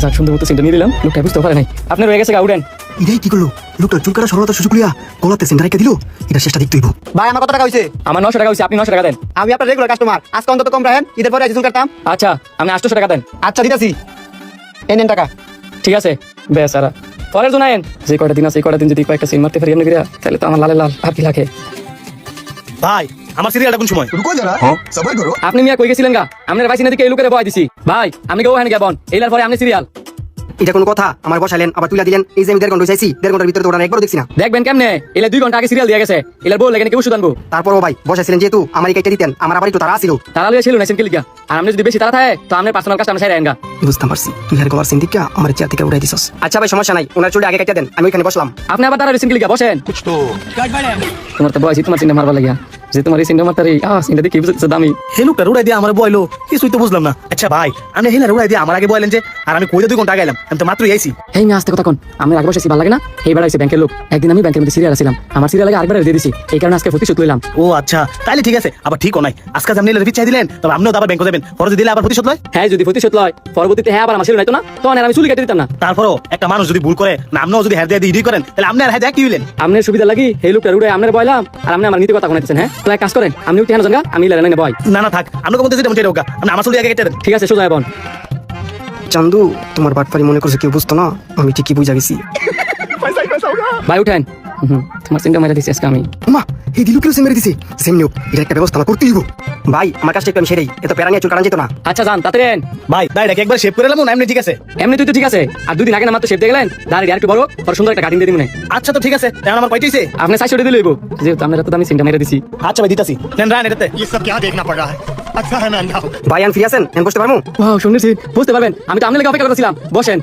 যাক সুন্দর মতো সিনটা নিয়ে দিলাম, লোকটা বুঝতে পারে নাই। আপনার রয়ে গেছে গা, উঠেন। এটাই কি করলো লোকটা? চুল কাটা সরলতার সুযোগ লিয়া গলাতে সেন্টার রেখে দিল। এটা শেষটা দেখতে হইব। ভাই আমার কত টাকা হইছে? আমার 900 টাকা হয়েছে, আপনি 900 টাকা দেন। আমি আপনার রেগুলার কাস্টমার, আজকে অন্তত কম রাখেন, ঈদের পরে চুল কাটতাম। আচ্ছা আপনি 800 টাকা দেন। আচ্ছা দিতেছি, এই নেন টাকা। ঠিক আছে বেচারা, পরের জন আইন। যে কয়টা দিন আছে, এই কয়টা দিন যদি কয়েকটা সিন মারতে পারি এমনি করিয়া, তাহলে তো আমার লালে লাল আর কি লাগে। ভাই আমার সিরিয়ালটা কোন সময়? রুকো যারা, সবাই করো। আপনি মিয়া কই গেছিলেন গা? আপনার ভাই সিনাদিকে এই লোকের বয় দিছি। ভাই আমি কেউ ওখানে গেবন, এইলার পরে আপনি সিরিয়াল এটা কোন কথা? আমার বসাইলেন আবার তুইলা দিলেন। এই যে আমি 1.5 ঘন্টা চাইছি, 1.5 ঘন্টার ভিতরে তো ওরা একবার দেখছি না। দেখবেন কেমনে? এলে 2 ঘন্টা আগে সিরিয়াল দিয়ে গেছে, এলার বউ লেগে কেউ ওষুধ আনবো। তারপরও ভাই বসাইছিলেন যেহেতু আমার এই কেটে দিতেন, আমার আবার একটু তারা ছিল। তারা লিয়ে ছিল না সিনকে লিখা। আর আপনি যদি বেশি তারা থাকে তো আপনার পার্সোনাল কাজটা আমি সাইরা আনগা। বুঝতে পারছি, তুই আর গলার সিন্দিকা আমার চেয়ার থেকে উড়াই দিছস। আচ্ছা ভাই সমস্যা নাই, ওনার চুলটা আগে কেটে দেন, আমি ওখানে বসলাম। আপনি আবার তারা সিনকে লিখা বসেন। তোমার তো বয়সী, তোমার চিন্তা মারবার লাগিয়া যে তোমার এই সিনটা মারতারি সিনটা দেখি বুঝতেছে দামি। হে লোকটা উড়াই দিয়ে আমার বয়লো, কিছুই তো বুঝলাম না। আচ্ছা ভাই আপনি হেলার উড়াই দিয়ে আমার আগে বলেন যে, আর আমি কইতে 2 ঘন্টা আগে এলাম, আমি তো মাত্রই আইছি। এই মেয়ে আসতে কথা কোন, আমি আগে বসেছি ভালো লাগে না? এইবার আইছে ব্যাংকের লোক। একদিন আমি ব্যাংকের মধ্যে সিরিয়াল ছিলাম, আমার সিরিয়াল আগে আরেকবার দিয়ে দিছি, এই কারণে আজকে প্রতিশোধ লইলাম। ও আচ্ছা তাইলে ঠিক আছে, আবার ঠিকও নাই। আজকে আপনি রিপিট চাই দিলেন, তবে আপনিও তো আবার ব্যাংকে যাবেন, পরে দিলে আবার প্রতিশোধ লয়। হ্যাঁ যদি প্রতিশোধ লয়, পরবর্তীতে হ্যাঁ আবার আমার ছিল নাই তো না, তখন আর আমি চুলি কেটে দিতাম না। তারপরও একটা মানুষ যদি ভুল করে না, আপনিও যদি হের দিয়ে ইডি করেন, তাহলে আপনি আর হের দিয়ে কি হইলেন? আপনার সুবিধা লাগি এই লোকটা উড়ে আপনার বয়লাম, আর আপনি আমার নীতি কথা শুনাইতেছেন। হ্যাঁ তো এক কাজ করেন, আপনি উঠে হেন জানগা, আমি লাইনে বয়। না না থাক, আপনাকে মধ্যে যেটা মনে হোক, আপনি আমার চুলি আগে কেটে দেন। ঠিক আছে সোজা বন। চান্দু তোমার বাটপারি মনে করছে কেউ বুঝতো না, আমি ঠিকই বুঝা গেছি। ভাই উঠেন। তোমার চিন্তা মেরে দিচ্ছি আজকে আমি। মা এই দিলু কেউ মেরে দিছে। সেম নিয়োগ, এটা একটা ব্যবস্থা আমার করতেই হইব। ভাই আমার কাজটা একটু আমি সেরেই, এত প্যারা নিয়ে চুল কাটান যেত না। আচ্ছা যান তাড়াতাড়ি আইন। ভাই দাইটাকে একবার শেভ করে এলাম না, এমনি ঠিক আছে? এমনি তুই তো ঠিক আছে, আর 2 দিন আগে না মাত্র শেপ দিয়ে গেলেন, দাঁড়িয়ে আর একটু বড় পর সুন্দর একটা কাটিং দিয়ে দিবেন। আচ্ছা তো ঠিক আছে, এখন আমার কয়টা হইছে? আপনি 400 দিলে হইব, যেহেতু আপনার তো আমি চিন্তা মেরে দিছি। আচ্ছা ভাই দিতাছি, নেন রান এটাতে। ये सब क्या देखना पड़ रहा है? अच्छा है मैं अंधा हूँ। ভাই আমি ফ্রি আছেন, আমি বসতে পারবো? ওয়াও শুনেছি, বুঝতে পারবেন আমি তো আপনার লেগে অপেক্ষা করছিলাম। বসেন।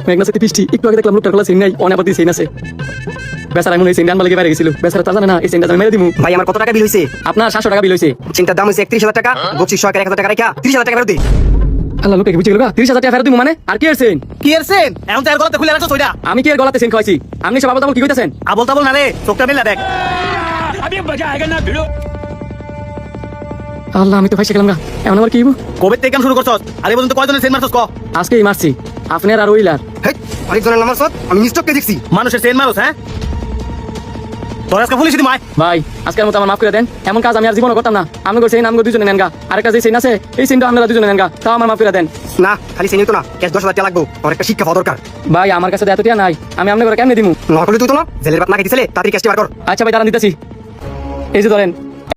মেঘনা সাথে বৃষ্টি, একটু আগে দেখলাম লোকটার গলা সিন নাই, অনেক সিন আছে। বেচারা মনে হয় সিন আনবার লেগে বাইরে গেছিল, বেচারা তা জানে না এই সিনটা আমি মেরে দিমু। ভাই আমার কত টাকা বিল হয়েছে? আপনার 700 টাকা বিল হয়েছে। চিন্তার দাম হয়েছে 31,000 টাকা, বকশিস সহকারে 1,000 টাকা রাখা 30,000 টাকা ফেরত দে। আল্লাহ লোকে বুঝে গেল, 30,000 টাকা ফেরত দিমু মানে? আর কি এরছেন? কি এরছেন? এখন তো এর গলাতে খুলে রাখছো ওইটা। আমি কি এর গলাতে সিন খাইছি? আপনি সব আবল তাবল কি কইতাছেন? আবল তাবল না রে, চোখটা মিলা দেখ। আল্লাহ আমি তো ফাইসে গেলাম গা, এখন আবার কি হইব? কবে থেকে কাম শুরু করছস? আর এই পর্যন্ত কয়জনের সেন মারছস ক? আজকেই মারছি, আপনার আর ওইলার। হেই আরেকজনের নাম্বার সব আমি নিশ্চয়ই দেখছি। মানুষের সেন মারছ হ্যাঁ? তোর আজকে পুলিশ দিমাই। ভাই আজকের মতো আমার মাফ করে দেন, এমন কাজ আমি আর জীবনে করতাম না। আমি করছি এই নামগুলো দুজনে নেন গা, আরেকটা যে সিন আছে এই সিনটা আপনারা দুজনে নেন গা, তাও আমার মাফ করে দেন। না খালি সেই নিত না, ক্যাশ 10,000 টাকা লাগবে, আর একটা শিক্ষা পাওয়া দরকার। ভাই আমার কাছে তো এত টাকা নাই, আমি আপনার ঘরে কেমনে দিমু? না করলে তুই তো না জেলের বাত না খেতেছিলে, তাড়াতাড়ি ক্যাশটি বার কর। আচ্ছা ভাই দাঁড়ান দিতেছি, এই যে ধরেন।